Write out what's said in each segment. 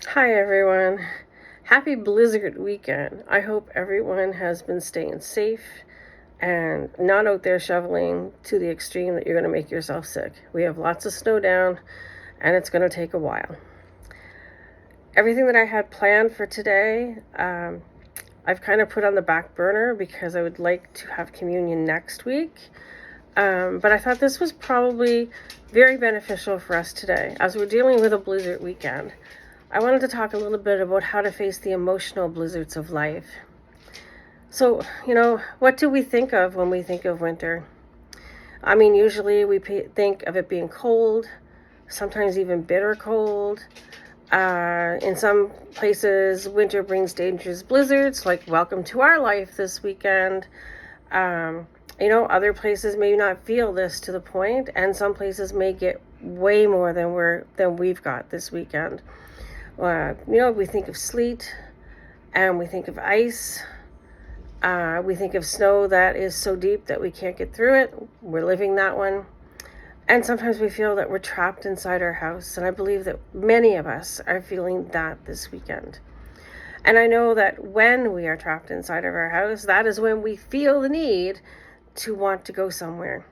Hi everyone. Happy Blizzard weekend. I hope everyone has been staying safe and not out there shoveling to the extreme that you're going to make yourself sick. We have lots of snow down and it's going to take a while. Everything that I had planned for today, I've kind of put on the back burner because I would like to have communion next week. But I thought this was probably very beneficial for us today as we're dealing with a blizzard weekend. I wanted to talk a little bit about how to face the emotional blizzards of life. So, what do we think of when we think of winter? I mean, usually we think of it being cold, sometimes even bitter cold. In some places, winter brings dangerous blizzards, like welcome to our life this weekend. Other places may not feel this to the point, and some places may get way more than we've got this weekend. We think of sleet, and we think of ice. We think of snow that is so deep that we can't get through it. We're living that one. And sometimes we feel that we're trapped inside our house, and I believe that many of us are feeling that this weekend. And I know that when we are trapped inside of our house, that is when we feel the need to want to go somewhere.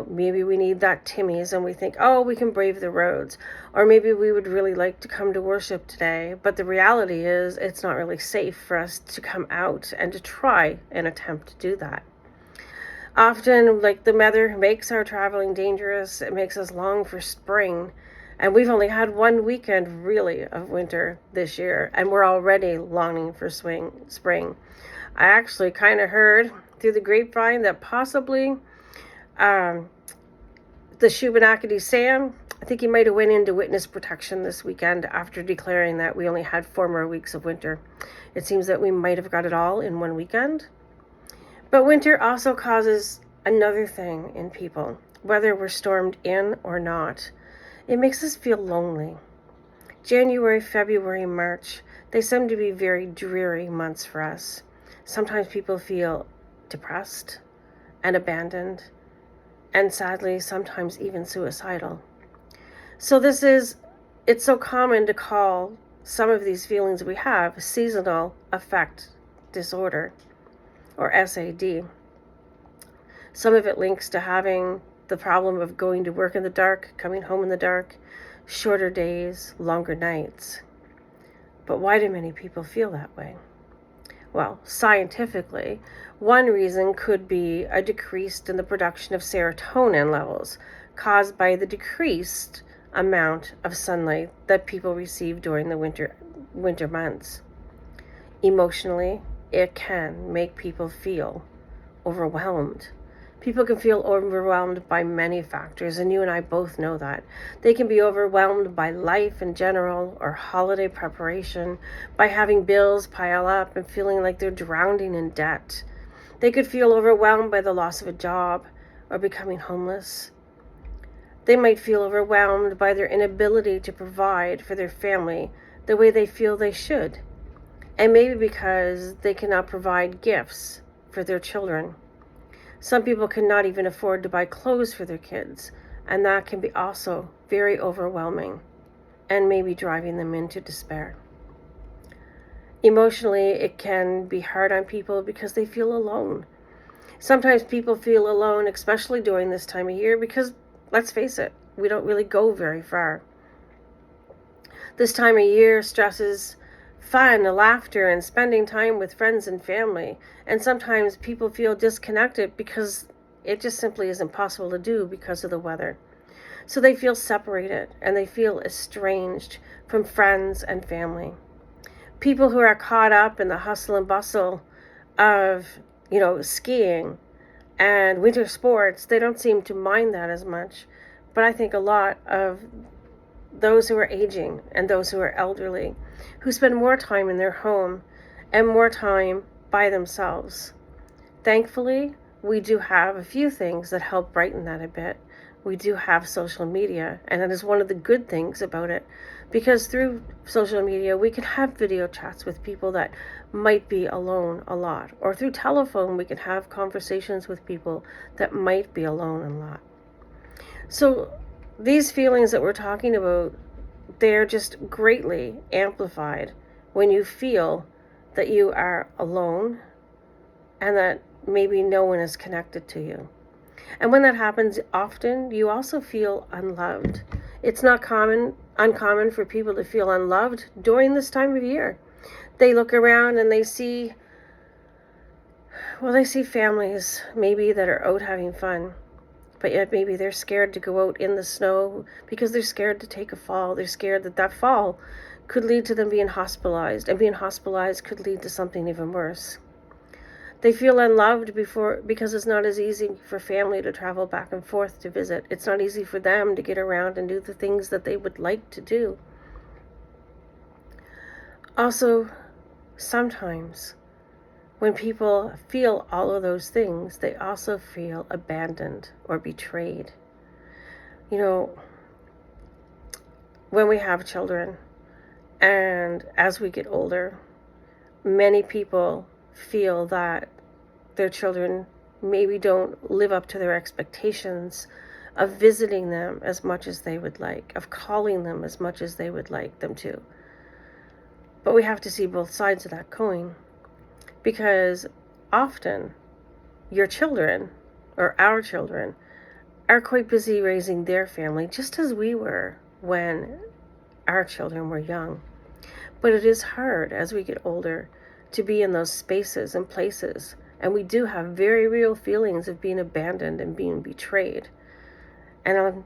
Maybe we need that Timmy's and we think, oh, we can brave the roads. Or maybe we would really like to come to worship today. But the reality is it's not really safe for us to come out and to try and attempt to do that. Often, like the weather makes our traveling dangerous. It makes us long for spring. And we've only had one weekend really of winter this year. And we're already longing for spring. I actually kind of heard through the grapevine that possibly the Shubenacadie Sam, I think he might have went into witness protection this weekend after declaring that we only had 4 more weeks of winter. It seems that we might have got it all in one weekend. But winter also causes another thing in people, whether we're stormed in or not. It makes us feel lonely. January, February, March, they seem to be very dreary months for us. Sometimes people feel depressed and abandoned, and sadly, sometimes even suicidal. So it's so common to call some of these feelings we have seasonal affect disorder, or SAD. Some of it links to having the problem of going to work in the dark, coming home in the dark, shorter days, longer nights. But why do many people feel that way? Well, scientifically, one reason could be a decrease in the production of serotonin levels caused by the decreased amount of sunlight that people receive during the winter months. Emotionally, it can make people feel overwhelmed. People can feel overwhelmed by many factors, and you and I both know that. They can be overwhelmed by life in general, or holiday preparation, by having bills pile up and feeling like they're drowning in debt. They could feel overwhelmed by the loss of a job or becoming homeless. They might feel overwhelmed by their inability to provide for their family the way they feel they should, and maybe because they cannot provide gifts for their children. Some people cannot even afford to buy clothes for their kids, and that can be also very overwhelming and maybe driving them into despair. Emotionally, it can be hard on people because they feel alone. Sometimes people feel alone, especially during this time of year, because, let's face it, we don't really go very far. This time of year stresses fun, laughter, and spending time with friends and family. And sometimes people feel disconnected because it just simply isn't possible to do because of the weather. So they feel separated and they feel estranged from friends and family. People who are caught up in the hustle and bustle of, skiing and winter sports, they don't seem to mind that as much. But I think a lot of those who are aging and those who are elderly, who spend more time in their home and more time by themselves. Thankfully, we do have a few things that help brighten that a bit. We do have social media, and that is one of the good things about it, because through social media, we can have video chats with people that might be alone a lot, or through telephone, we can have conversations with people that might be alone a lot. So these feelings that we're talking about they're just greatly amplified when you feel that you are alone and that maybe no one is connected to you. And when that happens often, you also feel unloved. It's not uncommon for people to feel unloved during this time of year. They look around and they see families maybe that are out having fun, but yet maybe they're scared to go out in the snow because they're scared to take a fall. They're scared that fall could lead to them being hospitalized, and being hospitalized could lead to something even worse. They feel unloved because it's not as easy for family to travel back and forth to visit. It's not easy for them to get around and do the things that they would like to do. Also, sometimes when people feel all of those things, they also feel abandoned or betrayed. You know, when we have children and as we get older, many people feel that their children maybe don't live up to their expectations of visiting them as much as they would like, of calling them as much as they would like them to. But we have to see both sides of that coin, because often your children, or our children, are quite busy raising their family, just as we were when our children were young. But it is hard as we get older to be in those spaces and places, and we do have very real feelings of being abandoned and being betrayed. And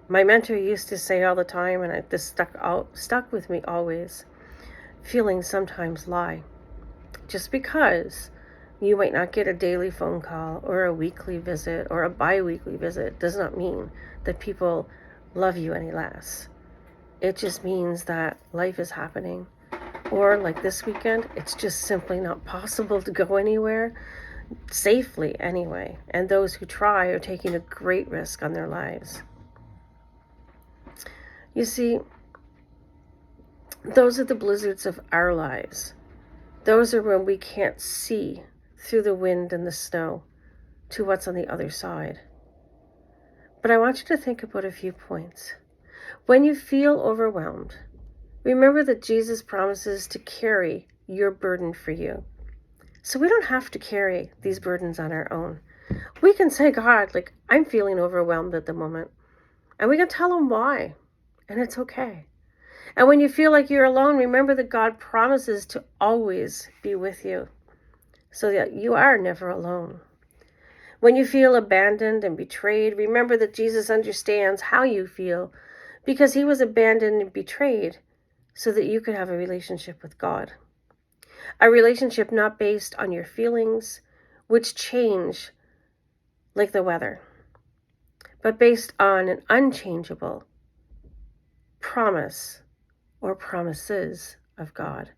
my mentor used to say all the time, and this stuck with me always, feelings sometimes lie. Just because you might not get a daily phone call or a weekly visit or a bi-weekly visit does not mean that people love you any less. It just means that life is happening. Or like this weekend, it's just simply not possible to go anywhere safely anyway. And those who try are taking a great risk on their lives. You see, those are the blizzards of our lives. Those are when we can't see through the wind and the snow to what's on the other side. But I want you to think about a few points. When you feel overwhelmed, remember that Jesus promises to carry your burden for you. So we don't have to carry these burdens on our own. We can say, God, I'm feeling overwhelmed at the moment. And we can tell him why. And it's okay. And when you feel like you're alone, remember that God promises to always be with you, so that you are never alone. When you feel abandoned and betrayed, remember that Jesus understands how you feel, because he was abandoned and betrayed so that you could have a relationship with God. A relationship not based on your feelings, which change like the weather, but based on an unchangeable promise or promises of God.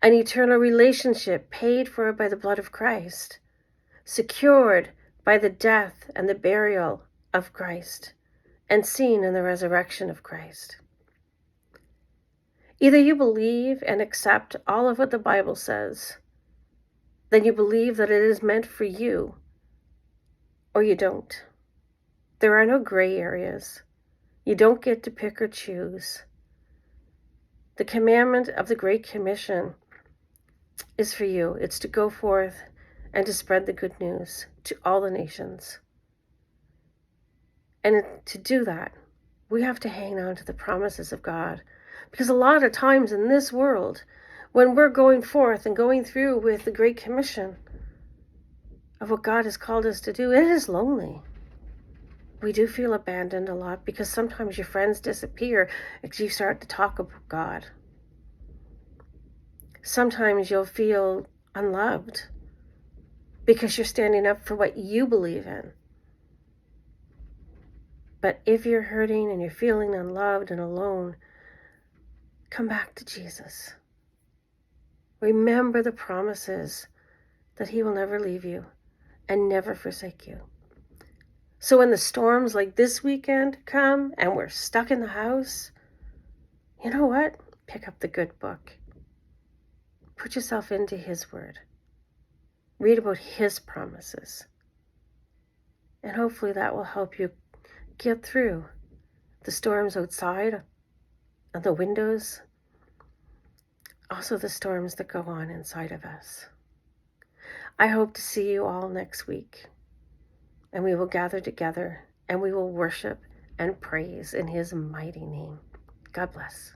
An eternal relationship paid for by the blood of Christ, secured by the death and the burial of Christ, and seen in the resurrection of Christ. Either you believe and accept all of what the Bible says, then you believe that it is meant for you, or you don't. There are no gray areas. You don't get to pick or choose. The commandment of the Great Commission is for you. It's to go forth and to spread the good news to all the nations. And to do that, we have to hang on to the promises of God. Because a lot of times in this world, when we're going forth and going through with the Great Commission of what God has called us to do, it is lonely. We do feel abandoned a lot, because sometimes your friends disappear as you start to talk about God. Sometimes you'll feel unloved because you're standing up for what you believe in. But if you're hurting and you're feeling unloved and alone, come back to Jesus. Remember the promises that he will never leave you and never forsake you. So when the storms like this weekend come and we're stuck in the house, you know what? Pick up the good book. Put yourself into his word. Read about his promises. And hopefully that will help you get through the storms outside on the windows, also the storms that go on inside of us. I hope to see you all next week, and we will gather together and we will worship and praise in His mighty name. God bless.